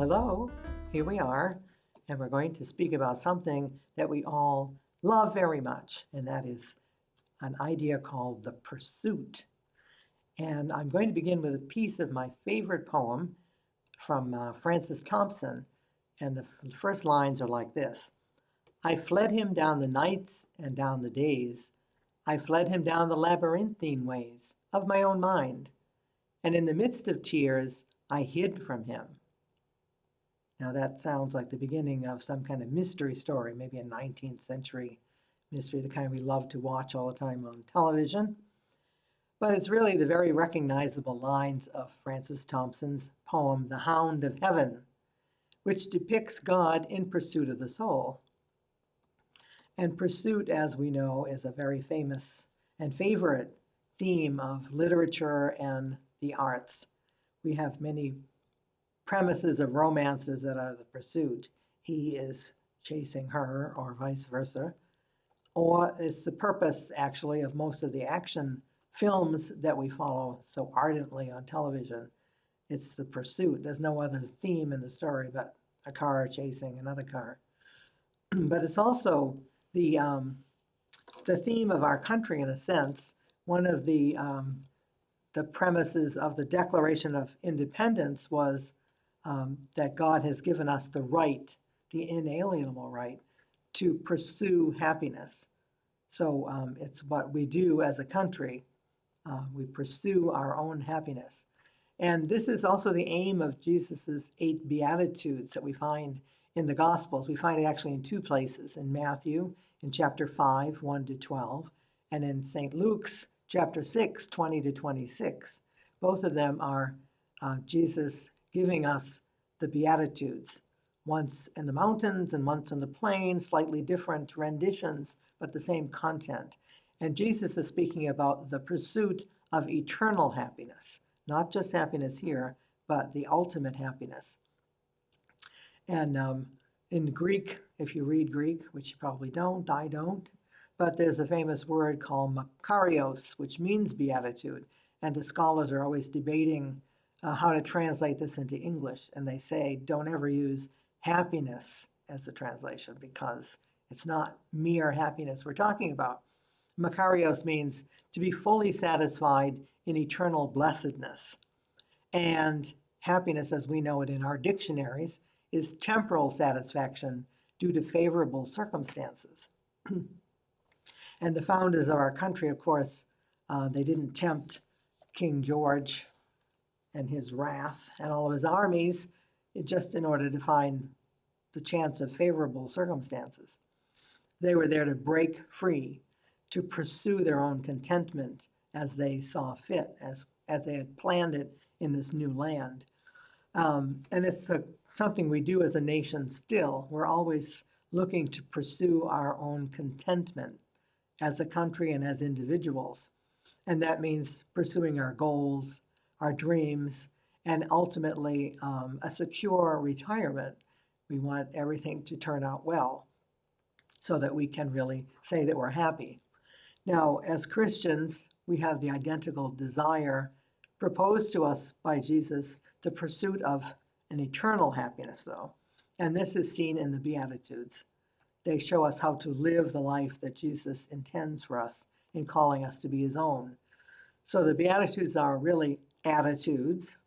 hello. Here we are, and we're going to speak about something that we all love very much, and that is an idea called the pursuit. And I'm going to begin with a piece of my favorite poem from Francis Thompson, and the first lines are like this. I fled him down the nights and down the days. I fled him down the labyrinthine ways of my own mind, and in the midst of tears, I hid from him. Now that sounds like the beginning of some kind of mystery story, maybe a 19th century mystery, the kind we love to watch all the time on television. But it's really the very recognizable lines of Francis Thompson's poem, The Hound of Heaven, which depicts God in pursuit of the soul. And pursuit, as we know, is a very famous and favorite theme of literature and the arts. We have many premises of romances that are the pursuit. He is chasing her, or vice versa. Or it's the purpose, actually, of most of the action films that we follow so ardently on television. It's the pursuit. There's no other theme in the story but a car chasing another car. But it's also the theme of our country, in a sense. One of the premises of the Declaration of Independence was that God has given us the right, the inalienable right, to pursue happiness. So it's what we do as a country. We pursue our own happiness. And this is also the aim of Jesus's 8 Beatitudes that we find in the Gospels. We find it actually in 2 places, in Matthew, in chapter 5, 1 to 12, and in St. Luke's chapter 6, 20 to 26. Both of them are Jesus giving us the Beatitudes, once in the mountains and once in the plain, slightly different renditions, but the same content. And Jesus is speaking about the pursuit of eternal happiness, not just happiness here, but the ultimate happiness. And in Greek, if you read Greek, which you probably don't, I don't, but there's a famous word called makarios, which means beatitude. And the scholars are always debating how to translate this into English. And they say, don't ever use happiness as the translation because it's not mere happiness we're talking about. Makarios means to be fully satisfied in eternal blessedness. And happiness, as we know it in our dictionaries, is temporal satisfaction due to favorable circumstances. And the founders of our country, of course, they didn't tempt King George and his wrath and all of his armies just in order to find the chance of favorable circumstances. They were there to break free, to pursue their own contentment as they saw fit, as they had planned it in this new land. And it's something we do as a nation still. We're always looking to pursue our own contentment as a country and as individuals. And that means pursuing our goals, our dreams, and ultimately a secure retirement. We want everything to turn out well so that we can really say that we're happy. Now, as Christians, we have the identical desire proposed to us by Jesus, the pursuit of an eternal happiness, though. And this is seen in the Beatitudes. They show us how to live the life that Jesus intends for us in calling us to be his own. So the Beatitudes are really attitudes,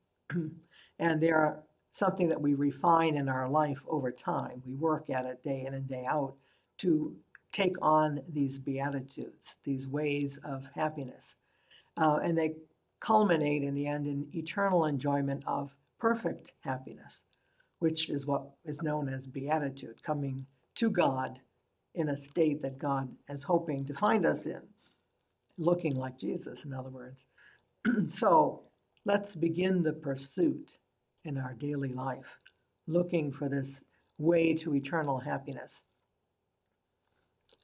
and they are something that we refine in our life over time. We work at it day in and day out to take on these Beatitudes, these ways of happiness. And they culminate in the end in eternal enjoyment of perfect happiness, which is what is known as beatitude, coming to God in a state that God is hoping to find us in, looking like Jesus, in other words. So let's begin the pursuit in our daily life, looking for this way to eternal happiness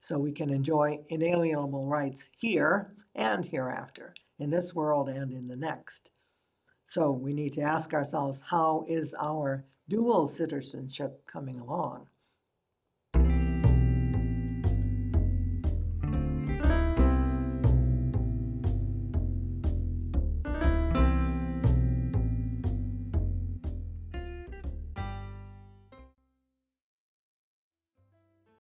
so we can enjoy inalienable rights here and hereafter, in this world and in the next. So we need to ask ourselves, how is our dual citizenship coming along?